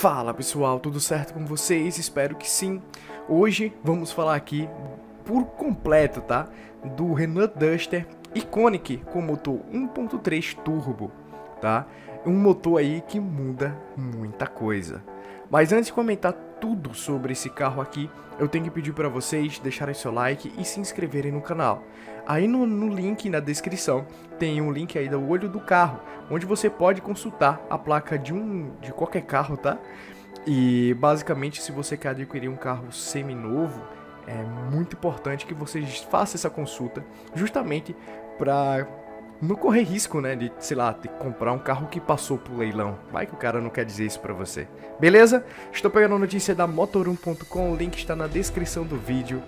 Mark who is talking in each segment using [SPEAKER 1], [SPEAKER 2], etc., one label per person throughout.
[SPEAKER 1] Fala pessoal, tudo certo com vocês? Espero que sim. Hoje vamos falar aqui por completo, tá? Do Renault Duster Iconic com motor 1.3 turbo, tá? Um motor aí que muda muita coisa. Mas antes de comentar tudo sobre esse carro aqui, eu tenho que pedir para vocês deixarem seu like e se inscreverem no canal. Aí no link na descrição tem um link aí do olho do carro, onde você pode consultar a placa de qualquer carro, tá? E basicamente, se você quer adquirir um carro seminovo, é muito importante que você faça essa consulta, justamente para não correr risco, né, de, sei lá, de comprar um carro que passou por leilão. Vai que o cara não quer dizer isso pra você. Beleza? Estou pegando a notícia da Motor1.com, o link está na descrição do vídeo.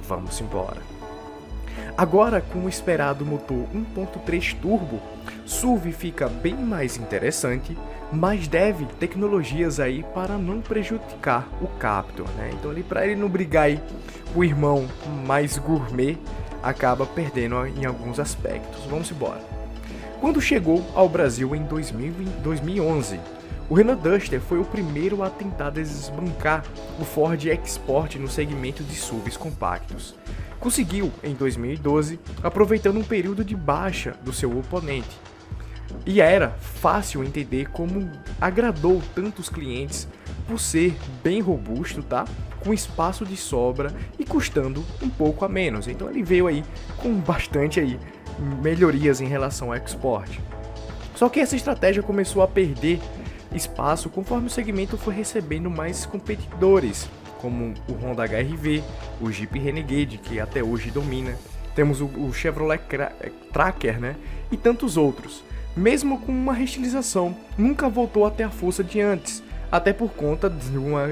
[SPEAKER 1] Vamos embora. Agora, com o esperado motor 1.3 turbo, SUV fica bem mais interessante, mas deve tecnologias aí para não prejudicar o Captur, né? Então, ali para ele não brigar aí o irmão mais gourmet, acaba perdendo em alguns aspectos. Vamos embora. Quando chegou ao Brasil em 2011, o Renault Duster foi o primeiro a tentar desbancar o Ford Export no segmento de SUVs compactos. Conseguiu em 2012, aproveitando um período de baixa do seu oponente. E era fácil entender como agradou tantos clientes por ser bem robusto, tá? Com espaço de sobra e custando um pouco a menos. Então ele veio aí com bastante aí melhorias em relação ao Export. Só que essa estratégia começou a perder espaço conforme o segmento foi recebendo mais competidores, como o Honda HR-V, o Jeep Renegade, que até hoje domina. Temos o Chevrolet Tracker, né? E tantos outros. Mesmo com uma reestilização, nunca voltou a ter a força de antes, até por conta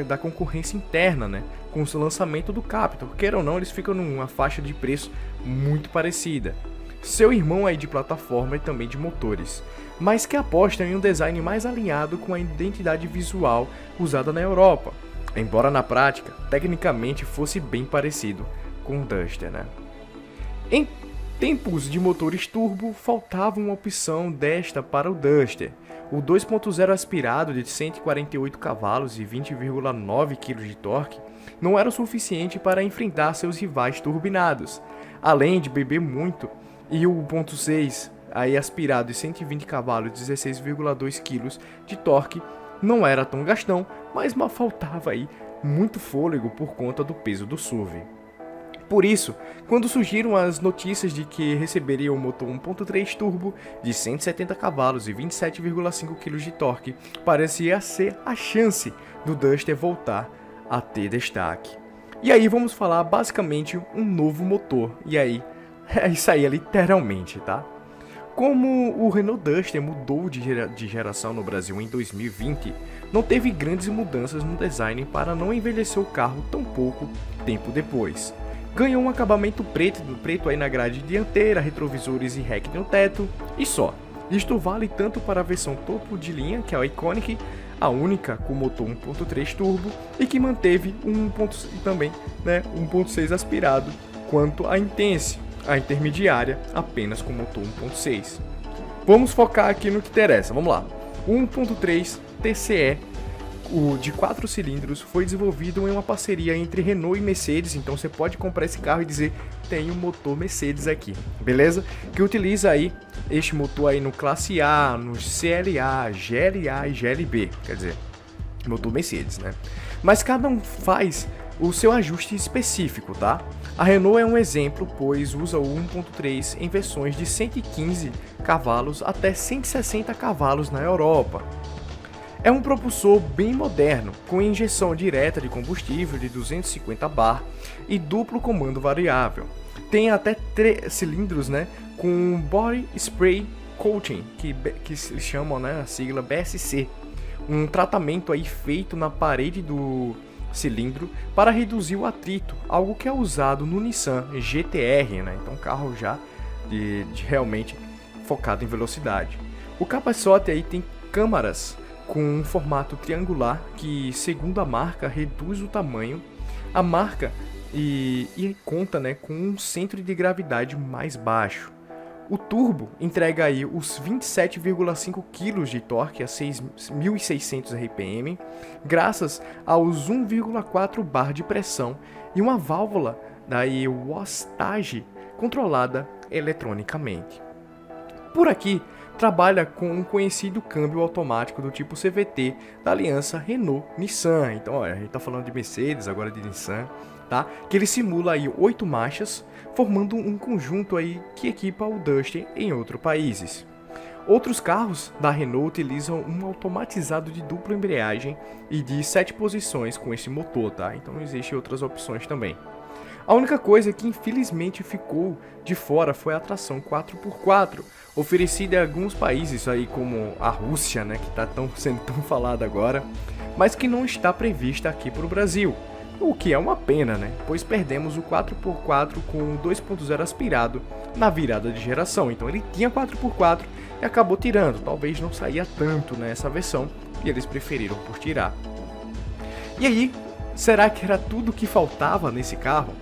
[SPEAKER 1] da concorrência interna, né? Com o lançamento do Captur, queira ou não, eles ficam numa faixa de preço muito parecida. Seu irmão aí de plataforma e também de motores, mas que aposta em um design mais alinhado com a identidade visual usada na Europa, embora na prática, tecnicamente fosse bem parecido com o Duster, né? Em tempos de motores turbo, faltava uma opção desta para o Duster. O 2.0 aspirado de 148 cavalos e 20,9 kg de torque não era o suficiente para enfrentar seus rivais turbinados, além de beber muito, e o 1.6 aí aspirado de 120 cavalos e 16,2 kg de torque não era tão gastão, mas faltava aí muito fôlego por conta do peso do SUV. Por isso, quando surgiram as notícias de que receberia o motor 1.3 turbo de 170 cavalos e 27,5 kg de torque, parecia ser a chance do Duster voltar a ter destaque. E aí vamos falar basicamente um novo motor, e aí, é isso aí literalmente, tá? Como o Renault Duster mudou de geração no Brasil em 2020, não teve grandes mudanças no design para não envelhecer o carro tão pouco tempo depois. Ganhou um acabamento preto aí na grade dianteira, retrovisores e rack no teto, e só. Isto vale tanto para a versão topo de linha, que é a Iconic, a única com motor 1.3 turbo e que manteve também 1.6 aspirado, quanto a Intense, a intermediária, apenas com motor 1.6. Vamos focar aqui no que interessa, vamos lá. O 1.3 TCE, o de 4 cilindros, foi desenvolvido em uma parceria entre Renault e Mercedes, então você pode comprar esse carro e dizer, tem um motor Mercedes aqui, beleza? Que utiliza aí este motor aí no Classe A, no CLA, GLA e GLB, quer dizer, motor Mercedes, né? Mas cada um faz o seu ajuste específico, tá? A Renault é um exemplo, pois usa o 1.3 em versões de 115 cavalos até 160 cavalos na Europa. É um propulsor bem moderno, com injeção direta de combustível de 250 bar e duplo comando variável. Tem até 3 cilindros, né, com Body Spray Coating, que se chamam, né, a sigla BSC. Um tratamento aí feito na parede do cilindro para reduzir o atrito, algo que é usado no Nissan GT-R, né, então carro já de realmente focado em velocidade. O cabeçote aí tem câmaras com um formato triangular que, segundo a marca, reduz o tamanho. A marca e conta, né, com um centro de gravidade mais baixo. O turbo entrega aí os 27,5 kg de torque a 6.600 RPM, graças aos 1,4 bar de pressão e uma válvula da Wastage controlada eletronicamente. Por aqui, trabalha com um conhecido câmbio automático do tipo CVT da aliança Renault-Nissan. Então, olha, a gente está falando de Mercedes, agora de Nissan, tá? Que ele simula aí 8 marchas, formando um conjunto aí que equipa o Duster em outros países. Outros carros da Renault utilizam um automatizado de dupla embreagem e de 7 posições com esse motor, tá? Então existem outras opções também. A única coisa que infelizmente ficou de fora foi a tração 4x4, oferecida em alguns países aí como a Rússia, né, que está sendo tão falada agora, mas que não está prevista aqui para o Brasil, o que é uma pena, né, pois perdemos o 4x4 com o 2.0 aspirado na virada de geração. Então ele tinha 4x4 e acabou tirando, talvez não saía tanto nessa versão e eles preferiram por tirar. E aí, será que era tudo que faltava nesse carro?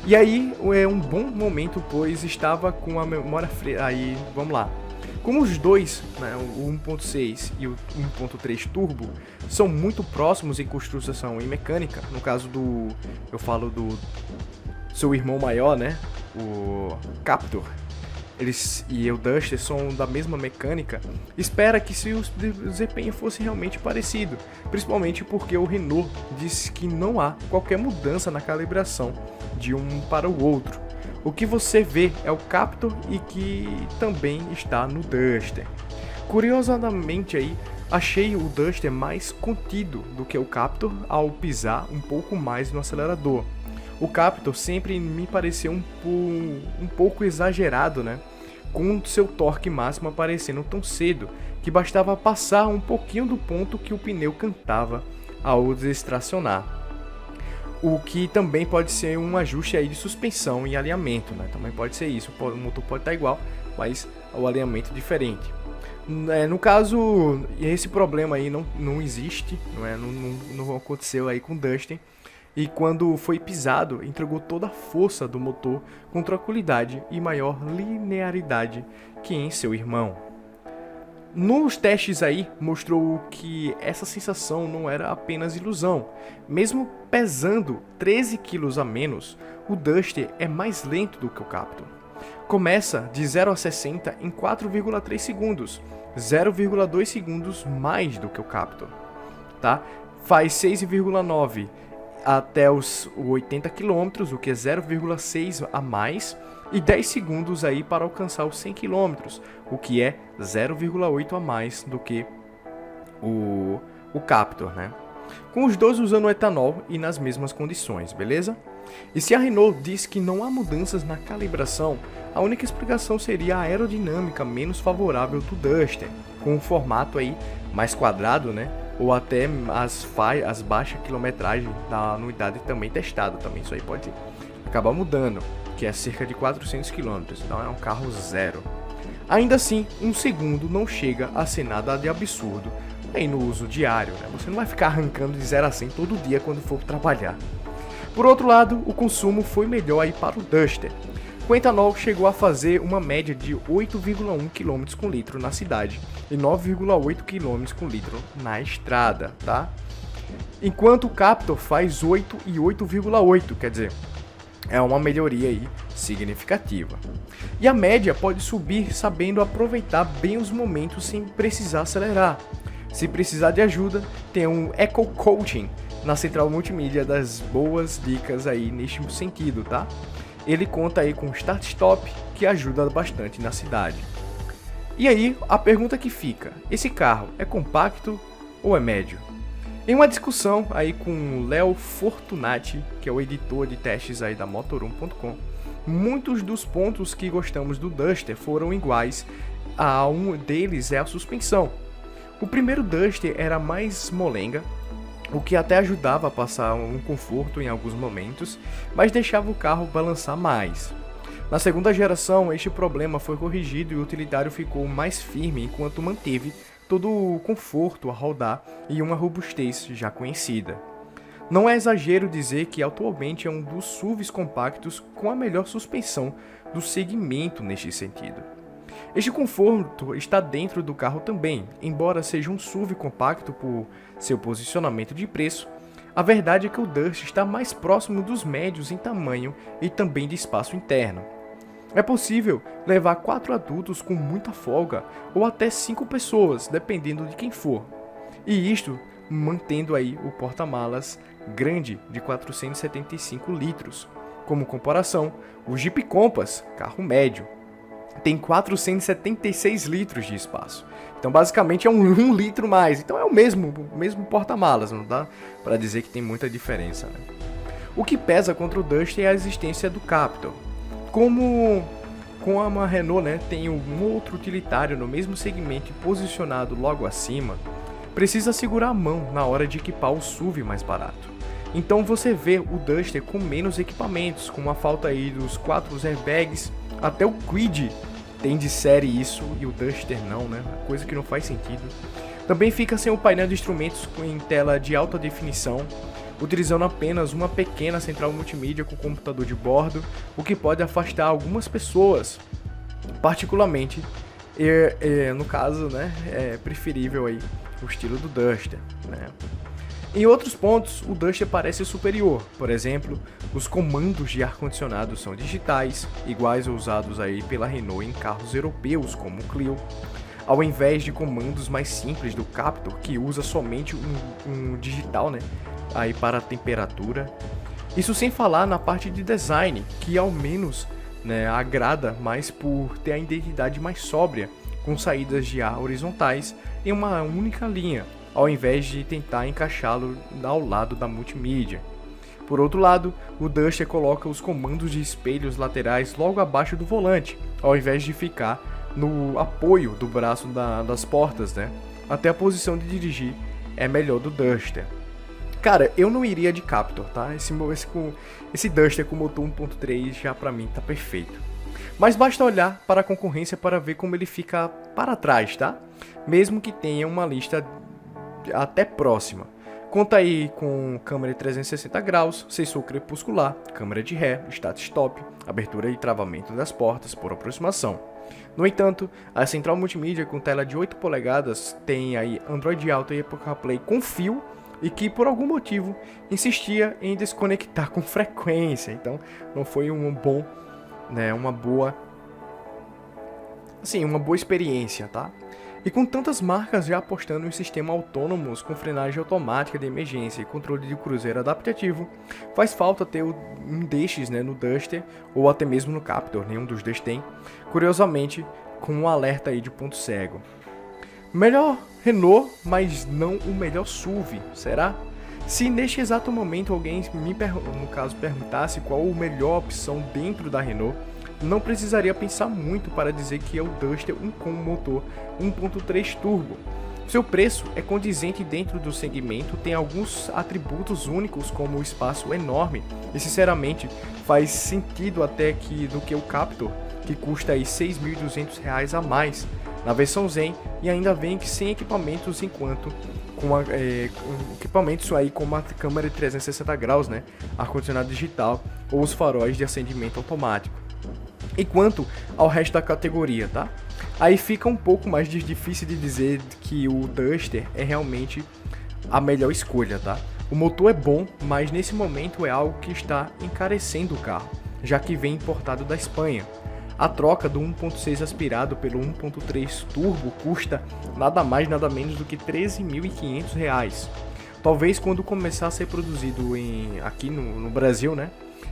[SPEAKER 1] E aí é um bom momento, pois estava com a memória fresca. Aí, vamos lá. Como os dois, né, o 1.6 e o 1.3 turbo, são muito próximos em construção e mecânica, no caso do... eu falo do seu irmão maior, né, o Captur, eles e o Duster são da mesma mecânica, espera que se o desempenho fosse realmente parecido, principalmente porque o Renault disse que não há qualquer mudança na calibração de um para o outro. O que você vê é o Captur e que também está no Duster. Curiosamente aí, achei o Duster mais contido do que o Captur ao pisar um pouco mais no acelerador. O Captur sempre me pareceu um pouco exagerado, né? Com o seu torque máximo aparecendo tão cedo, que bastava passar um pouquinho do ponto que o pneu cantava ao destracionar. O que também pode ser um ajuste aí de suspensão e alinhamento, né? Também pode ser isso, o motor pode estar igual, mas o alinhamento diferente. No caso, esse problema aí não existe, não aconteceu aí com o Duster. E quando foi pisado, entregou toda a força do motor com tranquilidade e maior linearidade que em seu irmão. Nos testes aí, mostrou que essa sensação não era apenas ilusão. Mesmo pesando 13 kg a menos, o Duster é mais lento do que o Captur. Começa de 0 a 60 em 4,3 segundos, 0,2 segundos mais do que o Captur, tá? Faz 6,9 até os 80 km, o que é 0,6 a mais, e 10 segundos aí para alcançar os 100 km, o que é 0,8 a mais do que o Captur, né? Com os dois usando etanol e nas mesmas condições, beleza? E se a Renault diz que não há mudanças na calibração, a única explicação seria a aerodinâmica menos favorável do Duster, com um formato aí mais quadrado, né? Ou até as baixas quilometragem da unidade também testada, também isso aí pode acabar mudando, que é cerca de 400 km, então é um carro zero. Ainda assim, um segundo não chega a ser nada de absurdo aí no uso diário, né? Você não vai ficar arrancando de 0 a 100 todo dia quando for trabalhar. Por outro lado, o consumo foi melhor aí para o Duster. O etanol chegou a fazer uma média de 8,1 km com litro na cidade e 9,8 km com litro na estrada, tá? Enquanto o Captur faz 8 e 8,8, quer dizer, é uma melhoria aí significativa. E a média pode subir sabendo aproveitar bem os momentos sem precisar acelerar. Se precisar de ajuda, tem um Eco Coaching na central multimídia das boas dicas aí neste sentido, tá? Ele conta aí com start-stop, que ajuda bastante na cidade. E aí, a pergunta que fica, esse carro é compacto ou é médio? Em uma discussão aí com o Léo Fortunati, que é o editor de testes aí da Motor1.com, muitos dos pontos que gostamos do Duster foram iguais, a um deles é a suspensão. O primeiro Duster era mais molenga, o que até ajudava a passar um conforto em alguns momentos, mas deixava o carro balançar mais. Na segunda geração, este problema foi corrigido e o utilitário ficou mais firme enquanto manteve todo o conforto a rodar e uma robustez já conhecida. Não é exagero dizer que atualmente é um dos SUVs compactos com a melhor suspensão do segmento neste sentido. Este conforto está dentro do carro também, embora seja um SUV compacto por seu posicionamento de preço. A verdade é que o Duster está mais próximo dos médios em tamanho e também de espaço interno. É possível levar 4 adultos com muita folga ou até 5 pessoas, dependendo de quem for. E isto mantendo aí o porta-malas grande de 475 litros. Como comparação, o Jeep Compass, carro médio, tem 476 litros de espaço. Então basicamente é um litro mais. Então é o mesmo porta-malas, não dá para dizer que tem muita diferença, né? O que pesa contra o Duster é a existência do Captur. Como a Renault, né, tem um outro utilitário no mesmo segmento e posicionado logo acima, precisa segurar a mão na hora de equipar o SUV mais barato. Então você vê o Duster com menos equipamentos, com a falta aí dos 4 airbags, até o Kwid tem de série isso e o Duster não, né? Coisa que não faz sentido. Também fica sem o painel de instrumentos em tela de alta definição, utilizando apenas uma pequena central multimídia com computador de bordo, o que pode afastar algumas pessoas, particularmente, no caso, né, é preferível aí o estilo do Duster, né? Em outros pontos, o Duster parece superior. Por exemplo, os comandos de ar-condicionado são digitais, iguais aos usados aí pela Renault em carros europeus como o Clio, ao invés de comandos mais simples do Captur, que usa somente um digital, né, aí para a temperatura. Isso sem falar na parte de design, que ao menos, né, agrada mais por ter a identidade mais sóbria, com saídas de ar horizontais em uma única linha, ao invés de tentar encaixá-lo ao lado da multimídia. Por outro lado, o Duster coloca os comandos de espelhos laterais logo abaixo do volante, ao invés de ficar no apoio do braço das portas, né? Até a posição de dirigir é melhor do Duster. Cara, eu não iria de Captur, tá? Esse Duster com motor 1.3 já pra mim tá perfeito. Mas basta olhar para a concorrência para ver como ele fica para trás, tá? Mesmo que tenha uma lista até próxima. Conta aí com câmera de 360 graus, sensor crepuscular, câmera de ré, start-stop, abertura e travamento das portas por aproximação. No entanto, a central multimídia com tela de 8 polegadas tem aí Android Auto e Apple CarPlay com fio e que por algum motivo insistia em desconectar com frequência. Então não foi uma boa experiência, tá? E com tantas marcas já apostando em sistemas autônomos com frenagem automática de emergência e controle de cruzeiro adaptativo, faz falta ter um destes, né, no Duster ou até mesmo no Captur, nenhum dos dois tem, curiosamente com um alerta aí de ponto cego. Melhor Renault, mas não o melhor SUV, será? Se neste exato momento alguém perguntasse qual a melhor opção dentro da Renault, não precisaria pensar muito para dizer que é o Duster com motor 1.3 turbo. Seu preço é condizente dentro do segmento, tem alguns atributos únicos como o espaço enorme e sinceramente faz sentido até do que o Captur, que custa aí R$ 6.200 a mais na versão Zen e ainda vem sem equipamentos com equipamentos aí como a câmera de 360 graus, né, ar-condicionado digital ou os faróis de acendimento automático. E quanto ao resto da categoria, tá? Aí fica um pouco mais difícil de dizer que o Duster é realmente a melhor escolha, tá? O motor é bom, mas nesse momento é algo que está encarecendo o carro, já que vem importado da Espanha. A troca do 1.6 aspirado pelo 1.3 turbo custa nada mais nada menos do que R$ 13.500. Talvez quando começar a ser produzido aqui no Brasil, né?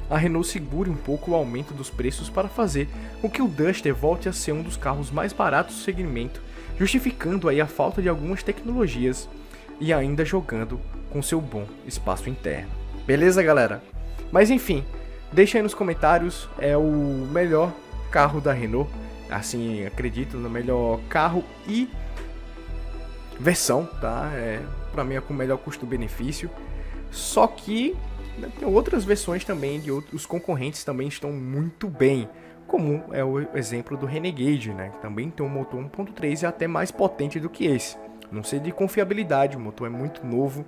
[SPEAKER 1] A Renault segure um pouco o aumento dos preços para fazer com que o Duster volte a ser um dos carros mais baratos do segmento, justificando aí a falta de algumas tecnologias e ainda jogando com seu bom espaço interno. Beleza, galera? Mas enfim, deixa aí nos comentários, é o melhor carro da Renault, assim, acredito no melhor carro e versão, tá? Para mim é com o melhor custo-benefício, só que tem outras versões também, os concorrentes também estão muito bem, como é o exemplo do Renegade, né, que também tem um motor 1.3 e até mais potente do que esse. Não sei de confiabilidade, o motor é muito novo,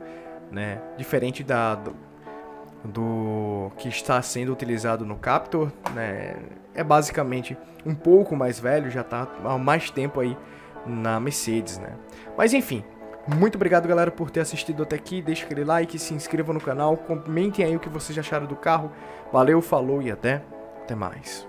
[SPEAKER 1] né? Diferente do que está sendo utilizado no Captur, né? É basicamente um pouco mais velho, já está há mais tempo aí na Mercedes, né? Mas enfim, muito obrigado, galera, por ter assistido até aqui. Deixa aquele like, se inscreva no canal, comentem aí o que vocês acharam do carro. Valeu, falou e até mais.